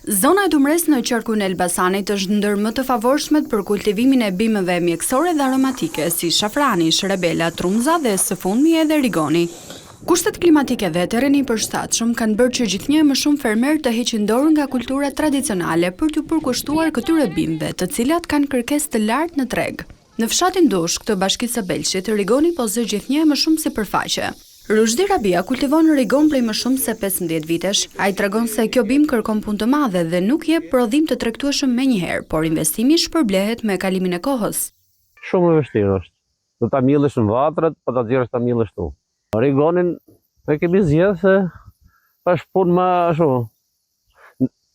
Zona e Dumres në qarkun e Elbasanit është ndër më të favorshmet për kultivimin e bimëve mjekësore dhe aromatike si shafrani, shrebela, trumza dhe së fundmi edhe rigoni. Kushtet klimatike dhe terreni i përshtatshëm kanë bërë që gjithnjë më shumë fermer të heqin dorë nga kulturat tradicionale për t'u përkushtuar këtyre bimëve, të cilat kanë kërkesë të lartë në treg. Në fshatin Dushk të Bashkisë së Belshit, rigoni po zë gjithnjë më shumë sipërfaqe. Rushdi Rabia kultivon rigon prej më shumë se 15 vitesh. Ai tregon se kjo bimë kërkon punë të madhe dhe nuk jep prodhim të tregtueshëm menjëherë, por investimi shpërblehet me kalimin e kohës. Shumë e vështirë është. Do ta mjellësh në vatrat, po ta xhirësh ta mjellësh tu. Rigonin e kemi zgjedhë se është punë më ashtu.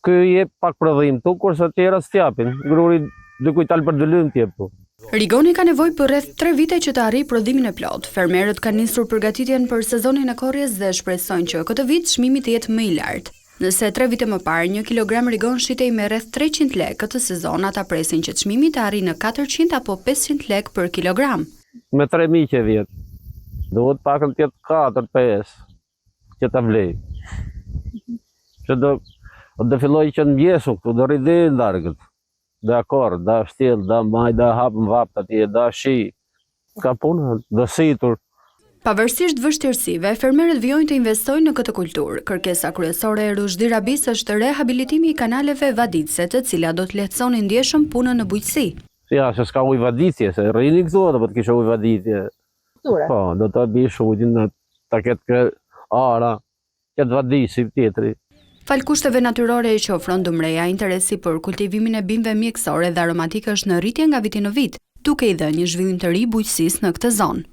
Ky jep pak prodhim tu, kurse të tjerat s'japin. Gruri dikujt al për dëlym t'jep tu. Rigoni ka nevojë për rreth 3 vite që të arrijë prodhimin e plot. Fermerët kanë nisur përgatitjen për sezonin e korrjes dhe shpresojnë që këtë vit çmimi të jetë më i lartë. Nëse 3 vite më parë 1 kilogram rigon shitej me rreth 300 lekë, këtë sezon ata presin që çmimi të arrijë në 400 apo 500 lekë për kilogram. Me 3000 që vjet. Duhet pakën të jetë 4-5 që ta vlej. Që do filloj që në mjesu këtu, do rridi ndargët. Da korë, da shtjel, da maj, da hapën vapt atje, da shi. Ka punë, do situr. Pavarësisht vështirësive, fermerët vijojnë të investojnë në këtë kulturë. Kërkesa kryesore e Rushdi Rabis është rehabilitimi i kanaleve vaditse, të cilat do të lehtësonin ndjeshëm punën në bujqësi. Ja, se s'ka ujë vaditje, se rrini këtu, do të kisha ujë vaditje. Po, do të bish ujin, ta ketë ara, ketë vadisi tjetri. Fal kushteve natyrore që ofron Dumreja, interesi për kultivimin e bimëve mjekësore dhe aromatike është në rritje nga viti në vit, duke i dhënë një zhvillim të ri bujqësisë në këtë zonë.